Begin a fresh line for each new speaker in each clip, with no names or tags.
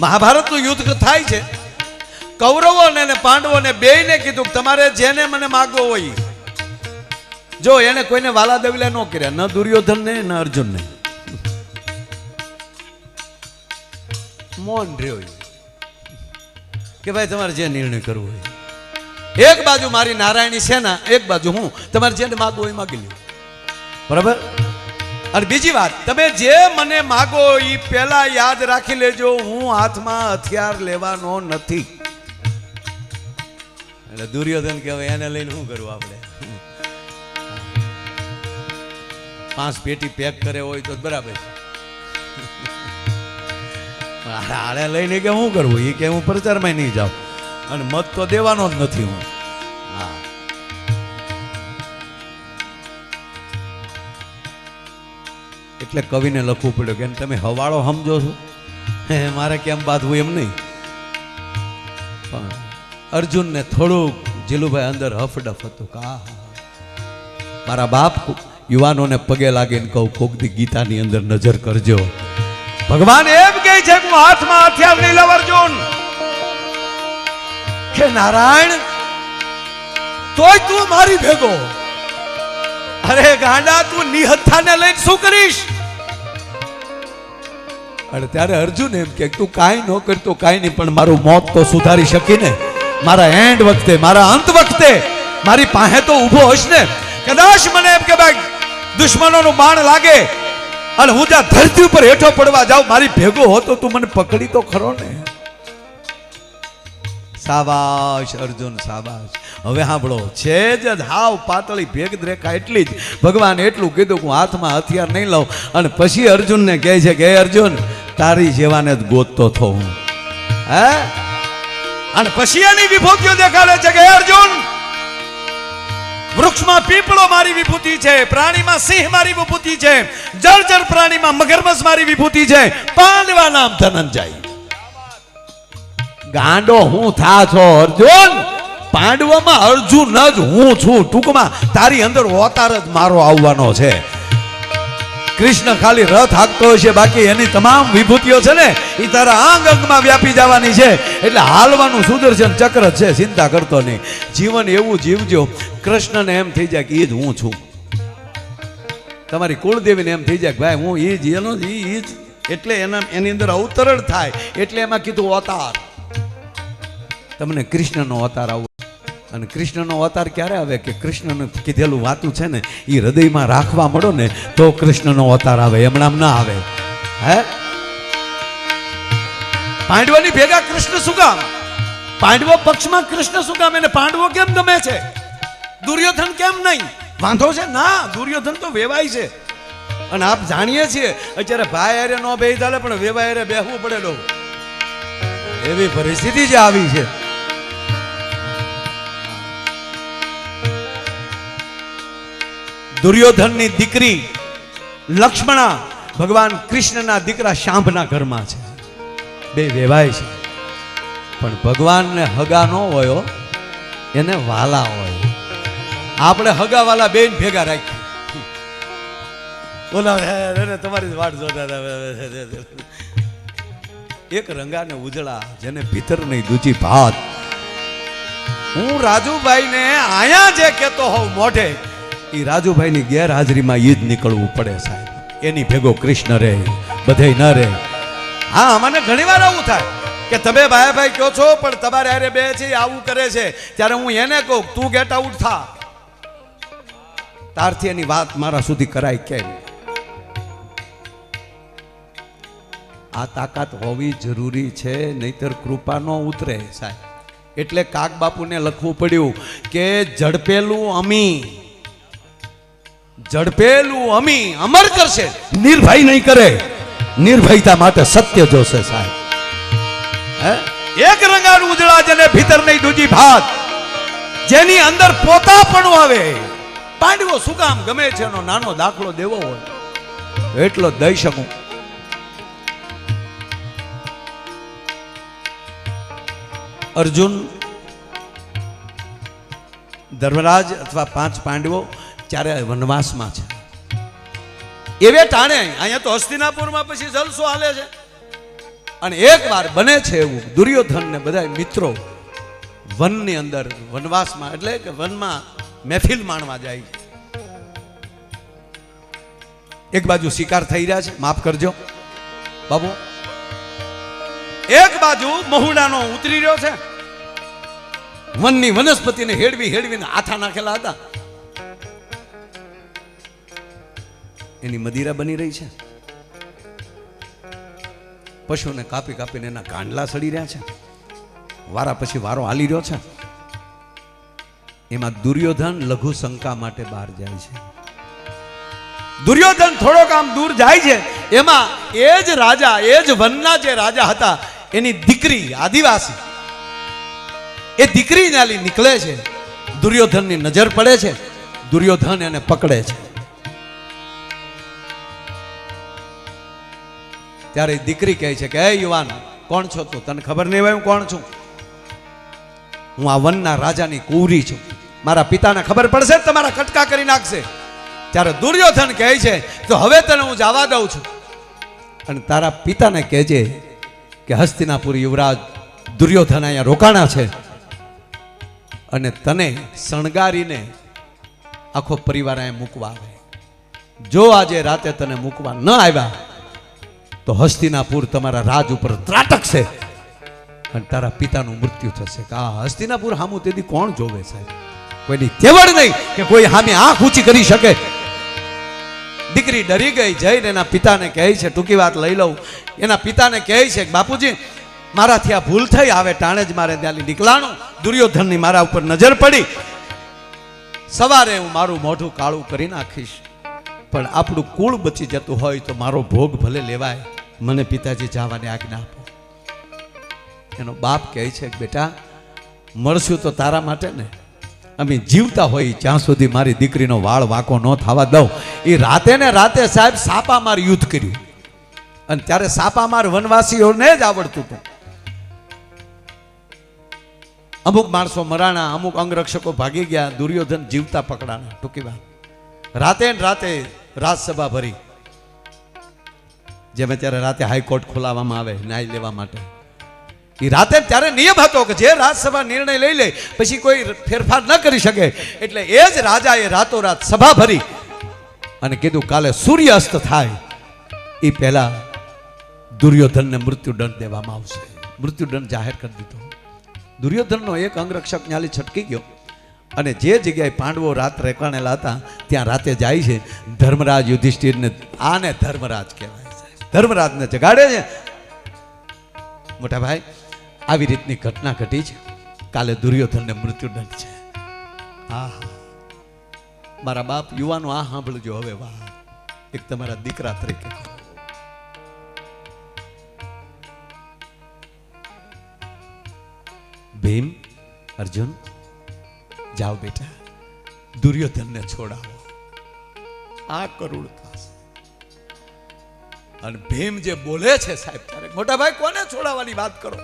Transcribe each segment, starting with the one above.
મહાભારતનું યુદ્ધ થાય છે. કૌરવોને અને પાંડવોને બેયને કીધું કે તમારે જેને મને માગવો હોય, જો એને કોઈને વાલા દવિલા ન કર્યા, ન દુર્યોધનને ન અર્જુનને. મૌન રહ્યો કે ભાઈ તમારે જે નિર્ણય કરવો હોય. એક બાજુ મારી નારાયણી સેના, એક બાજુ હું, તમારે જેને માગવું હોય માગી લ્યો. બરાબર. અને બીજી વાત, તમે જે મને માગો એ પહેલા યાદ રાખી લેજો, હું હાથમાં હથિયાર લેવાનો નથી. એટલે દુર્યોધન કહેવાય એને લઈને શું કરવું આપણે? 5 પેટી પેક કરે હોય તો બરાબર. હાડે લઈને કે શું કરવું? એ કે હું પ્રચારમાં નહીં જાઉં અને મત તો દેવાનો જ નથી હું. હા, એટલે કવિને લખવું પડ્યું કે તમે હવાળો સમજો છો, મારે કેમ બાંધવું એમ નહીં. પણ અર્જુનને થોડુંક જીલુભાઈ અંદર હફડફ હતું કે મારા બાપ યુવાનોને પગે લાગીને કહું, કોક દી ગીતાની અંદર નજર કરજો. ભગવાન એમ કહે છે કે હું હાથમાં હથિયાર નહીં લઉં અર્જુન. કે નારાયણ તોય તું મારી ભેગો. અરે ગાંડા, તું નિહથાને લઈને શું કરીશ? અને ત્યારે અર્જુન એમ કે તું કાંઈ ન કરતો કાંઈ નહીં, પણ મારું મોત તો સુધારી શકીને. મારા એન્ડ વખતે, મારા અંત વખતે મારી પાસે તો ઊભો હશ ને. કદાચ મને એમ કે ભાઈ દુશ્મનોનું બાણ લાગે અને હું જ્યાં ધરતી ઉપર હેઠો પડવા જાઉં, મારી ભેગો હોતો તું મને પકડી તો ખરો ને. શાબાશ અર્જુન, શાબાશ. હવે સાંભળો, છે જ હાવ પાતળી ભેગ રેખા એટલી જ ભગવાન એટલું કીધું કે હું હાથમાં હથિયાર નહીં લઉં. અને પછી અર્જુનને કહે છે કે અર્જુન, તારી જેવાને જ ગોતતો થો હું. હે? અને પછી એની વિભૂતિઓ દેખાડે છે કે અર્જુન, વૃક્ષમાં પીપળો મારી વિભૂતિ છે, પ્રાણીમાં સિંહ મારી વિભૂતિ છે, જળચર પ્રાણીમાં મગરમચ્છ મારી વિભૂતિ છે, પાંડવા નામ ધનંજય. ગાંડો હું થા છો અર્જુન? પાંડવામાં અર્જુન જ હું છું. ટૂંકમાં તારી અંદર અવતાર જ મારો આવવાનો છે. કૃષ્ણ ખાલી રથ હાંકતો હશે, બાકી એની તમામ વિભૂતિઓ છે ને એ તારા અંગ અંગમાં વ્યાપી જવાની છે. એટલે હાલવાનું સુદર્શન ચક્ર છે, ચિંતા કરતો નહીં. જીવન એવું જીવજો કૃષ્ણને એમ થઈ જાય કે એ જ હું છું. તમારી કુળદેવીને એમ થઈ જાય કે ભાઈ હું એ જ એનો જ એટલે એની અંદર અવતરણ થાય. એટલે એમાં કીધું અવતાર. તમને કૃષ્ણનો અવતાર આવું. અને કૃષ્ણનો અવતાર ક્યારે આવે? કે કૃષ્ણનું કીધેલું વાતું છે ને એ હૃદયમાં રાખવા મળો ને તો કૃષ્ણનો અવતાર આવે, એમણામ ના આવે. હે? પાંડવોની ભેગા કૃષ્ણ શું કામ? પાંડવો પક્ષમાં કૃષ્ણ શું કામ? એને પાંડવો કેમ ગમે છે? દુર્યોધન કેમ નહીં? વાંધો છે ના, દુર્યોધન તો વેવાય છે. અને આપ જાણીએ છીએ અત્યારે ભાઈ હારે નો બેહી ચાલે, પણ વેવાય હારે બેહવું પડેલો. એવી પરિસ્થિતિ જ આવી છે. દુર્યોધનની દીકરી લક્ષ્મણા ભગવાન કૃષ્ણના દીકરા શાંભના ઘરમાં છે. બે વેવાય છે, પણ ભગવાનને હગા ન હોય, એને વાલા હોય. આપણે હગા વાલા બેન ભેગા રાખી બોલા તમારી વાટ જોતા. એક રંગાને ઉજળા જેને ભીતર નહીં દૂજી ભાત. હું રાજુભાઈને આયા જે કહેતો હોઉં મોઢે, એ રાજુભાઈની ગેરહાજરીમાં ઈ જ નીકળવું પડે સાહેબ. એની ભેગો કૃષ્ણ રહે, બધે ન રહે. હા, મને ઘણી વાર આવું થાય કે તમે ભાઈ કહો છો પણ તમારે હારે બે છે આવું કરે છે, ત્યારે હું એને કહું તું ગેટ આઉટ થા. તારથી એની વાત મારા સુધી કરાય કેમ? આ તાકાત હોવી જરૂરી છે, નહીતર કૃપા ન ઉતરે સાહેબ. એટલે કાક બાપુને લખવું પડ્યું કે ઝડપેલું અમી અમર કરશે, નિર્ભય નહીં કરે. નિર્ભયતા માટે સત્ય જોશે સાહેબ. એક રંગાનું ઉજળા જેને ભીતર નહીં દૂજી ભાત, જેની અંદર પોતાપણું આવે. પાંડવો શું કામ ગમે છે એનો નાનો દાખલો દેવો હોય એટલો દઈ શકું. અર્જુન, ધર્મરાજ અથવા 5 પાંડવો ત્યારે વનવાસમાં છે. એવે ટાણે અહીંયા તો હસ્તિનાપુરમાં પછી જલસો હાલે છે. અને એક વાર બને છે એવું, દુર્યોધન ને બધા મિત્રો વનની અંદર વનવાસમાં એટલે કે વનમાં મહેફિલ માણવા જાય. એક બાજુ શિકાર થઈ રહ્યા છે, માફ કરજો બાબુ, એક બાજુ મહુડાનો ઉતરી રહ્યો છે, વનની વનસ્પતિને હેડવી હેડવીને આથા નાખેલા હતા, એની મદિરા બની રહી છે. પશુને કાપી કાપીને એના કાંડલા સડી રહ્યા છે, વારા પછી વારો હાલી રહ્યો છે. એમાં દુર્યોધન લઘુ શંકા માટે બહાર જાય છે. દુર્યોધન થોડોક આમ દૂર જાય છે, એમાં એ જ રાજા, એ જ વનના જે રાજા હતા એની દીકરી આદિવાસી, એ દીકરી નાલી નીકળે છે. દુર્યોધનની નજર પડે છે, દુર્યોધન એને પકડે છે. ત્યારે દીકરી કહે છે કે હે યુવાન, કોણ છો તું? તને ખબર નહીં હોય હું કોણ છું? હું આ વનના રાજાની કુંવરી છું. મારા પિતાને ખબર પડશે તમારા કટકા કરી નાખશે. ત્યારે દુર્યોધન કહે છે તો હવે તને હું જવા દઉં છું, અને તારા પિતાને કહેજે કે હસ્તિનાપુર યુવરાજ દુર્યોધન અહીંયા રોકાણા છે, અને તને શણગારીને આખો પરિવાર અહીંયા મૂકવા આવે. જો આજે રાતે તને મૂકવા ન આવ્યા તો હસ્તિનાપુર તમારા રાજ ઉપર ત્રાટકશે અને તારા પિતાનું મૃત્યુ થશે. આ હસ્તિનાપુર હામું તેથી કોણ જોવે સાહેબ? કોઈની તેવડ નહીં કે કોઈ હામે આંખ ઊંચી કરી શકે. દીકરી ડરી ગઈ, જઈને એના પિતાને કહે છે, ટૂંકી વાત લઈ લઉં, એના પિતાને કહે છે કે બાપુજી મારાથી આ ભૂલ થઈ, આવે ટાણે જ મારે ત્યાંથી નીકળાણું, દુર્યોધનની મારા ઉપર નજર પડી, સવારે હું મારું મોઢું કાળું કરી નાખીશ, પણ આપણું કુળ બચી જતું હોય તો મારો ભોગ ભલે લેવાય, મને પિતાજી જવાની આજ્ઞા આપો. એનો બાપ કહે છે કે બેટા મળશું તો તારા માટે ને, અમે જીવતા હોય જ્યાં સુધી મારી દીકરીનો વાળ વાંકો ન થવા દઉં. એ રાતે ને રાતે સાહેબ સાપામાર યુદ્ધ કર્યું, અને ત્યારે સાપામાર વનવાસીઓને જ આવડતું હતું. અમુક માણસો મરાણા, અમુક અંગરક્ષકો ભાગી ગયા, દુર્યોધન જીવતા પકડાણા. ટૂંકી વાત, રાતે ને રાતે રાજસભા ભરી, જેમ અત્યારે રાતે હાઈકોર્ટ ખોલાવવામાં આવે ન્યાય લેવા માટે, એ રાતે ત્યારે નિયમ હતો કે જે રાજસભા નિર્ણય લઈ લે પછી કોઈ ફેરફાર ન કરી શકે. એટલે એ જ રાજાએ રાતોરાત સભા ભરી અને કીધું કાલે સૂર્યાસ્ત થાય એ પહેલા દુર્યોધનને મૃત્યુદંડ દેવામાં આવશે. મૃત્યુદંડ જાહેર કરી દીધો. દુર્યોધનનો એક અંગરક્ષક ન્યાલી છટકી ગયો, અને જે જગ્યાએ પાંડવો રાત રેકાણેલા હતા ત્યાં રાતે જાય છે. ધર્મરાજ યુધિષ્ઠિરને, આને ધર્મરાજ કહેવાય છે, ધર્મરાજને જગાડે છે. મોટા ભાઈ આવી રીતની ઘટના ઘટી છે, કાલે દુર્યોધનને મૃત્યુદંડ છે. હા મારા બાપ યુવાનો આ સાંભળજો હવે વાત, એક તમારા દીકરા તરીકે. ભીમ, અર્જુન જાઓ બેટા, દુર્યોધનને છોડાવો, આ કરુણતા છે. અને ભીમ જે બોલે છે સાહેબ, ત્યારે મોટા ભાઈ કોને છોડાવવાની વાત કરો?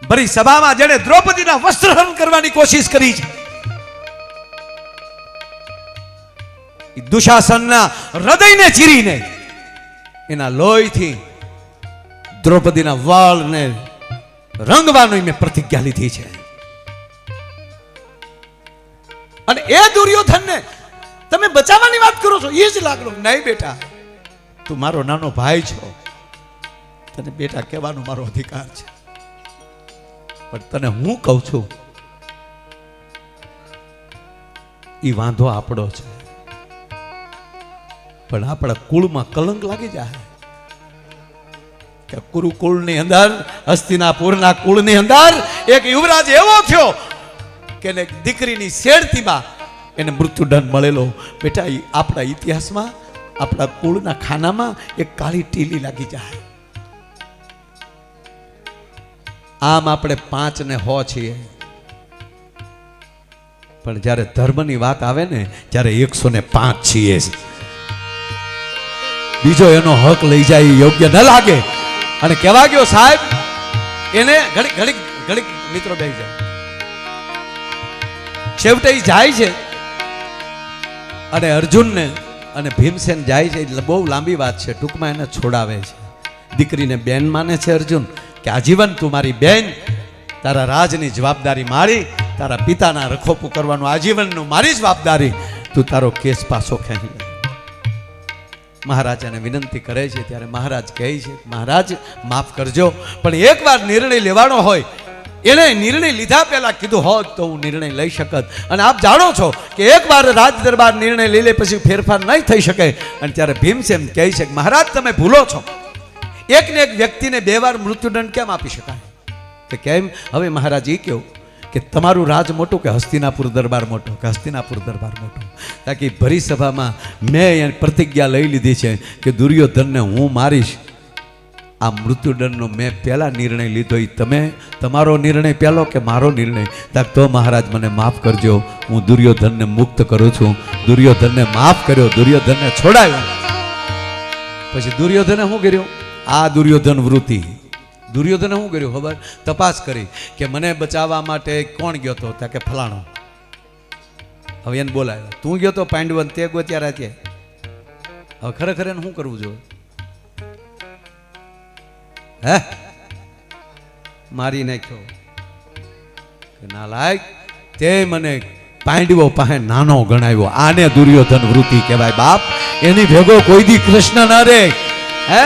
ભરી સભામાં જેને દ્રૌપદીના વસ્ત્રહરણ કરવાની કોશિશ કરી છે, દુશાસનના હૃદયને ચીરીને એના લોહીથી દ્રૌપદીના વાળને રંગવાની મેં પ્રતિજ્ઞા લીધી છે. અને એ દુર્યોધનને તમે બચાવવાની વાત કરો છો, એ જ લાગલો. નહીં બેટા, તું મારો નાનો ભાઈ છો, તને બેટા કહેવાનો મારો અધિકાર છે, પણ તને હું કહું છું એ વાંધો આપણો છે, પણ આપણા કુળમાં કલંક લાગી જાય કે કુરુકુળની અંદર, હસ્તિનાપુરના કુળની અંદર એક યુવરાજ એવો થયો કે એને દીકરીની શેરતીમાં એને મૃત્યુદંડ મળેલો. બેટા આપણા ઇતિહાસમાં, આપણા કુળના ખાનામાં એક કાળી ટીલી લાગી જાય. આમ આપણે 5 ને 100 છીએ, પણ જ્યારે ધર્મની વાત આવે ને ત્યારે 105 છીએ. બીજો એનો હક લઈ જાય યોગ્ય ન લાગે. અને કહેવા ગયો સાહેબ, એને ઘડીક મિત્રો બેસી જાય, છેવટે જાય છે અને અર્જુનને અને ભીમસેન જાય છે. એટલે બહુ લાંબી વાત છે, ટૂંકમાં એને છોડાવે છે. દીકરીને બેન માને છે અર્જુન કે આજીવન તું મારી બેન, તારા રાજની જવાબદારી મારી, તારા પિતાના રખોપું કરવાનું આજીવનનું મારી જવાબદારી, તું તારો કેસ પાછો ખેંચી લે. મહારાજાને વિનંતી કરે છે ત્યારે મહારાજ કહે છે મહારાજ માફ કરજો, પણ એકવાર નિર્ણય લેવાનો હોય, એને નિર્ણય લીધા પહેલા કીધું હોત તો હું નિર્ણય લઈ શકત. અને આપ જાણો છો કે એકવાર રાજ દરબાર નિર્ણય લઈ લે પછી ફેરફાર નહીં થઈ શકે. અને ત્યારે ભીમસેન કહે છે કે મહારાજ તમે ભૂલો છો, એકને એક વ્યક્તિને 2 વાર મૃત્યુદંડ કેમ આપી શકાય? કે કેમ? હવે મહારાજ એ કહ્યું કે તમારું રાજ મોટું કે હસ્તિનાપુર દરબાર મોટો? કે હસ્તિનાપુર દરબાર મોટો. તાકી ભરી સભામાં મેં પ્રતિજ્ઞા લઈ લીધી છે કે દુર્યોધનને હું મારીશ. આ મૃત્યુદંડનો મેં પહેલા નિર્ણય લીધો, એ તમે તમારો નિર્ણય પહેલો કે મારો નિર્ણય? તાક તો મહારાજ મને માફ કરજો, હું દુર્યોધનને મુક્ત કરું છું. દુર્યોધનને માફ કર્યો, દુર્યોધનને છોડાયો. પછી દુર્યોધને શું કર્યું? આ દુર્યોધન વૃત્તિ. દુર્યોધને શું કર્યું ખબર? તપાસ કરી કે મને બચાવવા માટે કોણ ગયો હતો? ત્યાં કે ફલાણો. હવે એને બોલાયો, તું ગયો તો પાંડવન, તે ગોત્યા રાતે. હવે ખરેખર એને શું કરવું જોઈએ? હે મારી નાખ્યો કે નાલાયક, તે મને પાંડવો પાસે નાનો ગણાવ્યો. આને દુર્યોધન વૃત્તિ કહેવાય બાપ. એની ભેગો કોઈ દી કૃષ્ણ ન રે. હે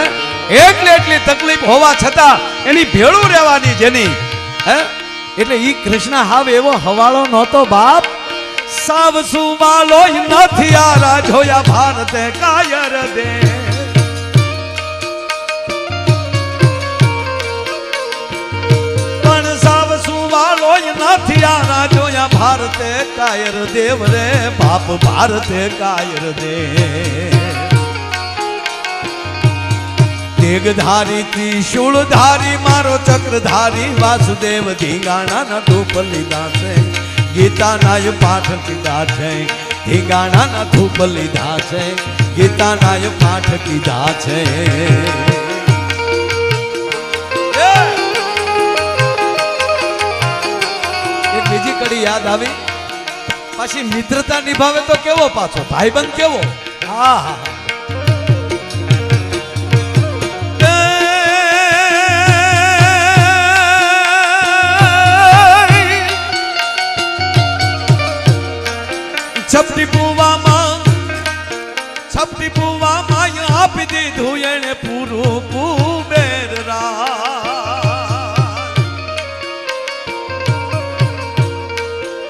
એટલી તકલીફ હોવા છતાં એની ભેળું રહેવાની જેની, હે એટલે ઈ કૃષ્ણ હાવ એવો હવાળો નહોતો બાપ. સાવ સુવાલો નથી આ રાજોયા ભારતે કાયર દે. પણ સાવ સુવાલો નથી આ રાજોયા ભારતે કાયર દેવ રે બાપ, ભારતે કાયર દે. તેગધારી ત્રિશૂળધારી મારો ચક્રધારી વાસુદેવ ધીંગાણાના ધૂપ લીધા છે, ગીતાના પાઠ કીધા છે. ધીંગાણાના ધૂપ લીધા છે, ગીતાના પાઠ કીધા છે. એક બીજી કડી યાદ આવી. પાછી મિત્રતા નિભાવે તો કેવો પાછો ભાઈબંધ કેવો. હા હા છપટી પુવામાં આપી દીધું એને પૂરું કુબેર રાજ.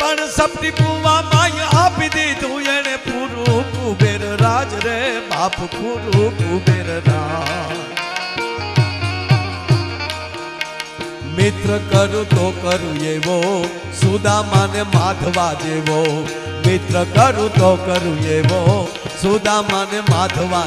પણ છપટી પુવામાં આપી દીધું એને પૂરું કુબેર રાજ રે બાપ, પૂરું કુબેર રાજ. મિત્ર કરું તો કરું એવો સુદામાને માધવા જેવો. મિત્ર કરું તો કરું એવો સુદામાને માધવા